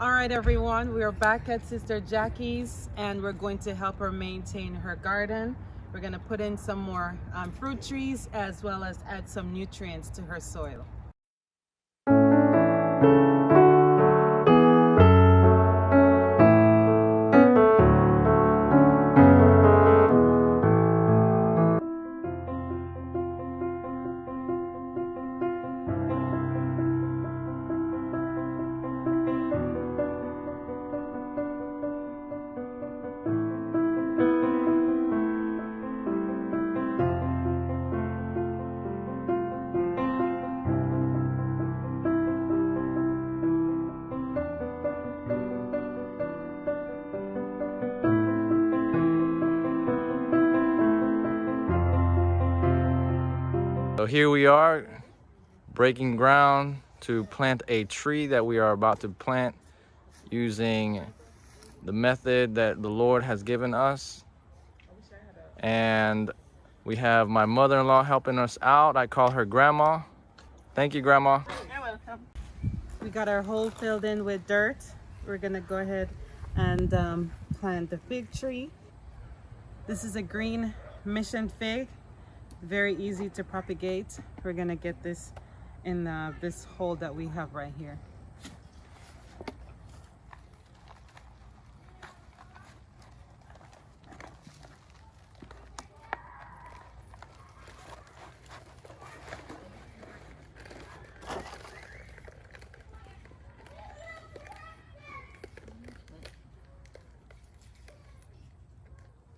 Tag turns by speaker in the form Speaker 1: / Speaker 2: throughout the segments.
Speaker 1: All right, everyone, we are back at Sister Jackie's and we're going to help her maintain her garden. We're going to put in some more fruit trees as well as add some nutrients to her soil.
Speaker 2: So here we are, breaking ground to plant a tree that we are about to plant using the method that the Lord has given us. And we have my mother-in-law helping us out. I call her Grandma. Thank you, Grandma.
Speaker 1: You're welcome. We got our hole filled in with dirt. We're gonna go ahead and plant the fig tree. This is a green mission fig. Very easy to propagate. We're gonna get this in this hole that we have right here.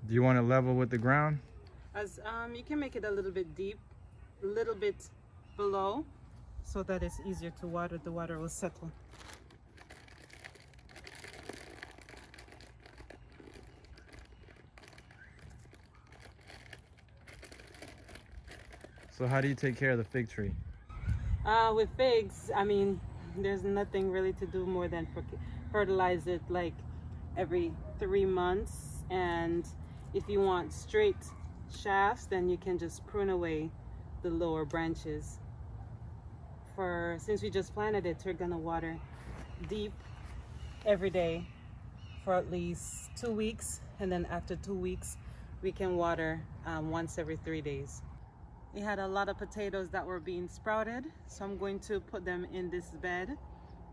Speaker 2: Do you want it level with the ground?
Speaker 1: As you can make it a little bit deep, a little bit below, so that it's easier to water. The water will settle.
Speaker 2: So how do you take care of the fig tree?
Speaker 1: With figs, I mean, there's nothing really to do more than fertilize it like every 3 months. And if you want straight shafts, then you can just prune away the lower branches. Since we just planted it, we're gonna water deep every day for at least 2 weeks, and then after 2 weeks we can water once every 3 days. We had a lot of potatoes that were being sprouted, so I'm going to put them in this bed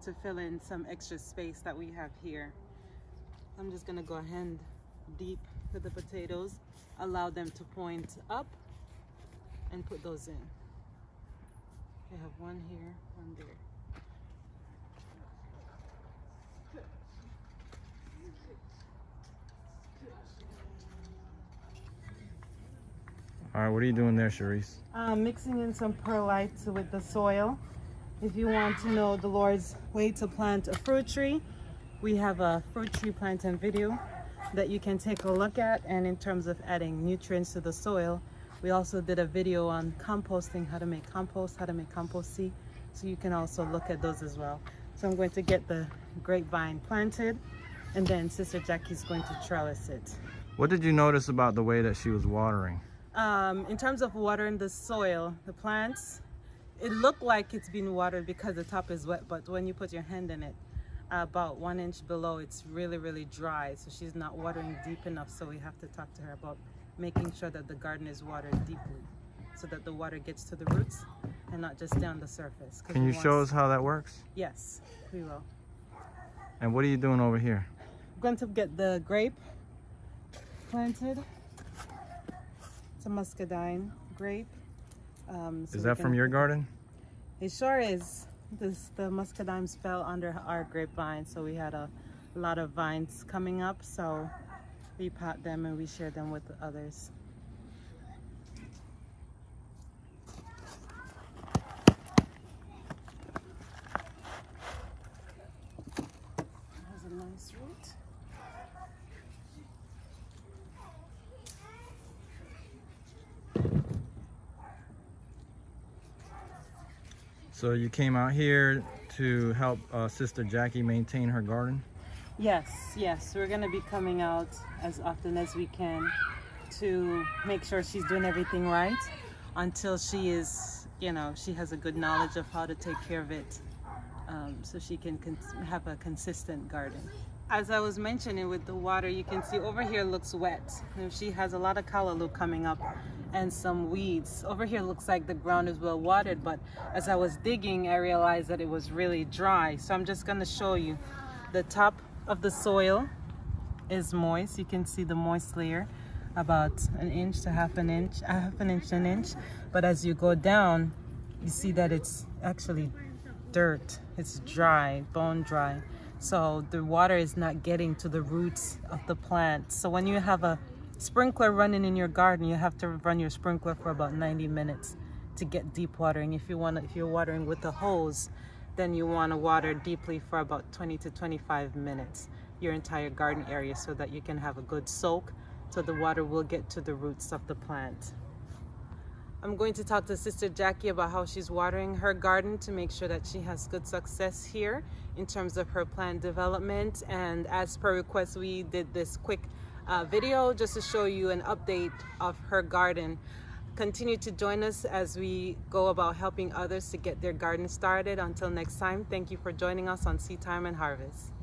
Speaker 1: to fill in some extra space that we have here. I'm just gonna go ahead deep with the potatoes, allow them to point up, and put those in. I have one here, one there.
Speaker 2: All right, what are you doing there, Sharice?
Speaker 1: Mixing in some perlite with the soil. If you want to know the Lord's way to plant a fruit tree, we have a fruit tree planting video that you can take a look at. And in terms of adding nutrients to the soil, we also did a video on composting, how to make compost, how to make compost seed. So you can also look at those as well. So I'm going to get the grapevine planted, and then Sister Jackie's going to trellis it.
Speaker 2: What did you notice about the way that she was watering?
Speaker 1: In terms of watering the soil, the plants, it looked like it's been watered because the top is wet, but when you put your hand in it, about 1 inch below, it's really, really dry. So she's not watering deep enough. So we have to talk to her about making sure that the garden is watered deeply so that the water gets to the roots and not just down the surface.
Speaker 2: Can you show us how that works?
Speaker 1: Yes, we will.
Speaker 2: And what are you doing over here?
Speaker 1: I'm going to get the grape planted. It's a muscadine grape.
Speaker 2: Is that from your garden?
Speaker 1: It sure is. The muscadines fell under our grapevine, so we had a lot of vines coming up, so we pot them and we share them with others. There's a nice root.
Speaker 2: So you came out here to help Sister Jackie maintain her garden?
Speaker 1: Yes, we're gonna be coming out as often as we can to make sure she's doing everything right until she is, she has a good knowledge of how to take care of it so she can have a consistent garden. As I was mentioning with the water, you can see over here looks wet. And she has a lot of callaloo coming up and some weeds. Over here looks like the ground is well watered, but as I was digging, I realized that it was really dry. So I'm just gonna show you. The top of the soil is moist. You can see the moist layer, about an inch to half an inch, an inch. But as you go down, you see that it's actually dirt. It's dry, bone dry. So the water is not getting to the roots of the plant. So when you have a sprinkler running in your garden, you have to run your sprinkler for about 90 minutes to get deep watering. If you're watering with a hose, then you want to water deeply for about 20 to 25 minutes, your entire garden area, so that you can have a good soak, so the water will get to the roots of the plant. I'm going to talk to Sister Jackie about how she's watering her garden to make sure that she has good success here in terms of her plant development. And as per request, we did this quick video just to show you an update of her garden. Continue to join us as we go about helping others to get their garden started. Until next time, thank you for joining us on Seedtime and Harvest.